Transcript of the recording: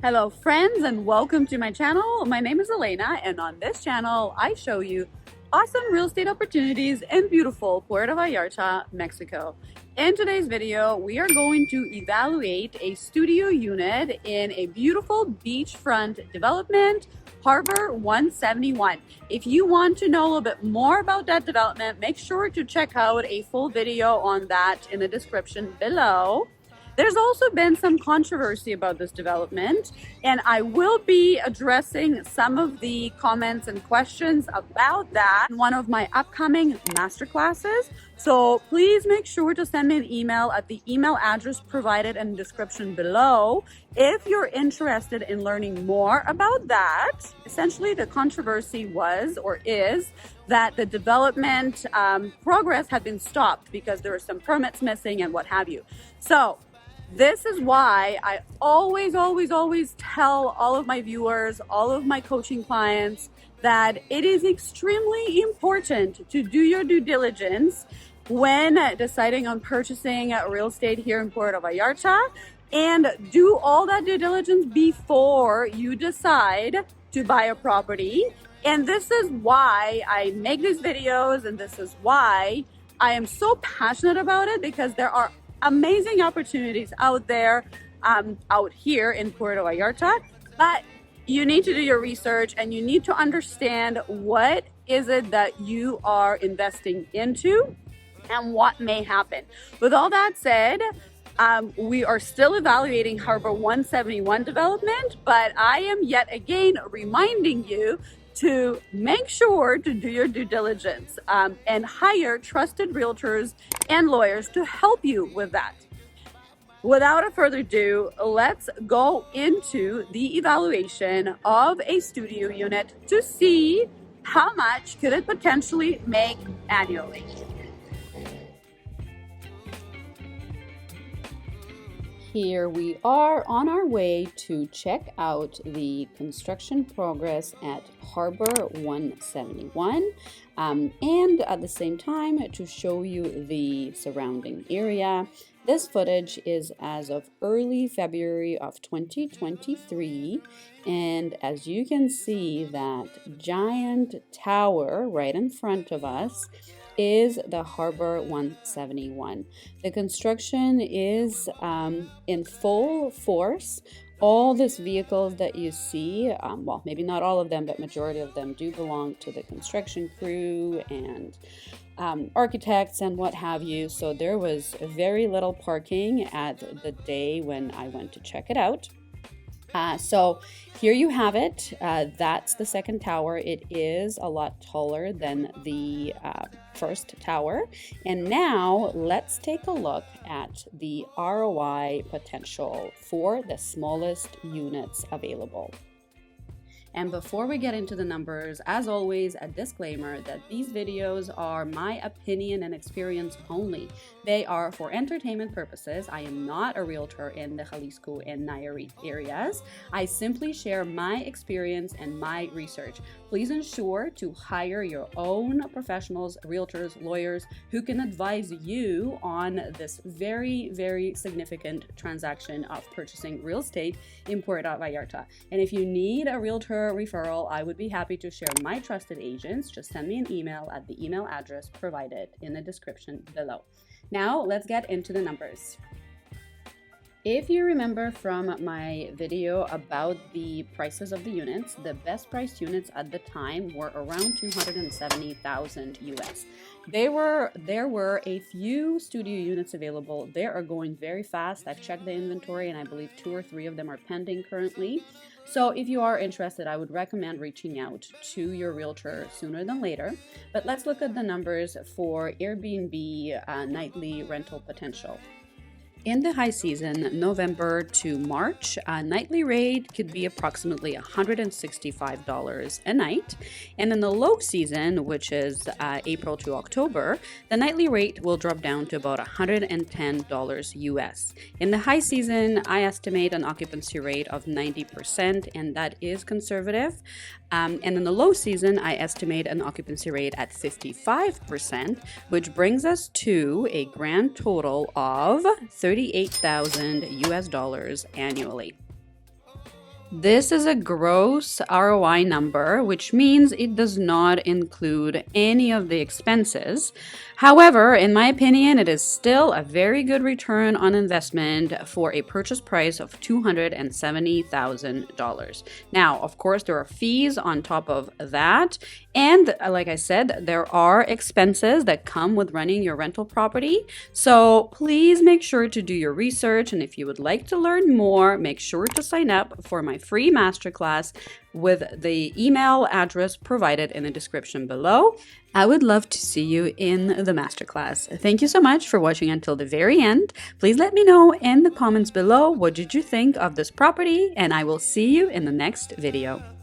Hello friends and welcome to my channel. My name is Elena and on this channel I show you awesome real estate opportunities in beautiful Puerto Vallarta, Mexico. In today's video we are going to evaluate a studio unit in a beautiful beachfront development, Harbour 171. If you want to know a little bit more about that development, make sure to check out a full video on that in the description below. There's also been some controversy about this development, and I will be addressing some of the comments and questions about that in one of my upcoming masterclasses. So please make sure to send me an email at the email address provided in the description below if you're interested in learning more about that. Essentially, the controversy was or is that the development progress had been stopped because there were some permits missing and what have you. So this is why I always tell all of my viewers, all of my coaching clients, that it is extremely important to do your due diligence when deciding on purchasing real estate here in Puerto Vallarta, and do all that due diligence before you decide to buy a property. And this is why I make these videos, and this is why I am so passionate about it, because there are amazing opportunities out there, out here in Puerto Vallarta, but you need to do your research and you need to understand what is it that you are investing into and what may happen. With all that said, we are still evaluating Harbour 171 development, but I am yet again reminding you to make sure to do your due diligence and hire trusted realtors and lawyers to help you with that. Without further ado, let's go into the evaluation of a studio unit to see how much could it potentially make annually. Here we are on our way to check out the construction progress at Harbour 171 and at the same time to show you the surrounding area. This footage is as of early February of 2023, and as you can see, that giant tower right in front of us is the Harbour 171. The construction is in full force. All these vehicles that you see, well, maybe not all of them, but majority of them do belong to the construction crew and architects and what have you. So there was very little parking at the day when I went to check it out. So here you have it. That's the second tower. It is a lot taller than the first tower. And now let's take a look at the ROI potential for the smallest units available. And before we get into the numbers, as always, a disclaimer that these videos are my opinion and experience only. They are for entertainment purposes. I am not a realtor in the Jalisco and Nayarit areas. I simply share my experience and my research. Please ensure to hire your own professionals, realtors, lawyers who can advise you on this very significant transaction of purchasing real estate in Puerto Vallarta. And if you need a realtor referral, I would be happy to share my trusted agents. Just send me an email at the email address provided in the description below. Now let's get into the numbers. If you remember from my video about the prices of the units, the best priced units at the time were around 270,000 US. There were a few studio units available. They are going very fast. I've checked the inventory and I believe 2 or 3 of them are pending currently. So if you are interested, I would recommend reaching out to your realtor sooner than later. But let's look at the numbers for AirBnB nightly rental potential. In the high season, November to March, a nightly rate could be approximately $165 a night. And in the low season, which is April to October, the nightly rate will drop down to about $110 US. In the high season, I estimate an occupancy rate of 90%, and that is conservative. And in the low season, I estimate an occupancy rate at 55%, which brings us to a grand total of $38,000 US annually. This is a gross ROI number, which means it does not include any of the expenses. However, in my opinion, it is still a very good return on investment for a purchase price of $270,000. Now, of course, there are fees on top of that. And like I said, there are expenses that come with running your rental property. So please make sure to do your research. And if you would like to learn more, make sure to sign up for my free masterclass with the email address provided in the description below. I would love to see you in the masterclass. Thank you so much for watching until the very end. Please let me know in the comments below what did you think of this property, and I will see you in the next video.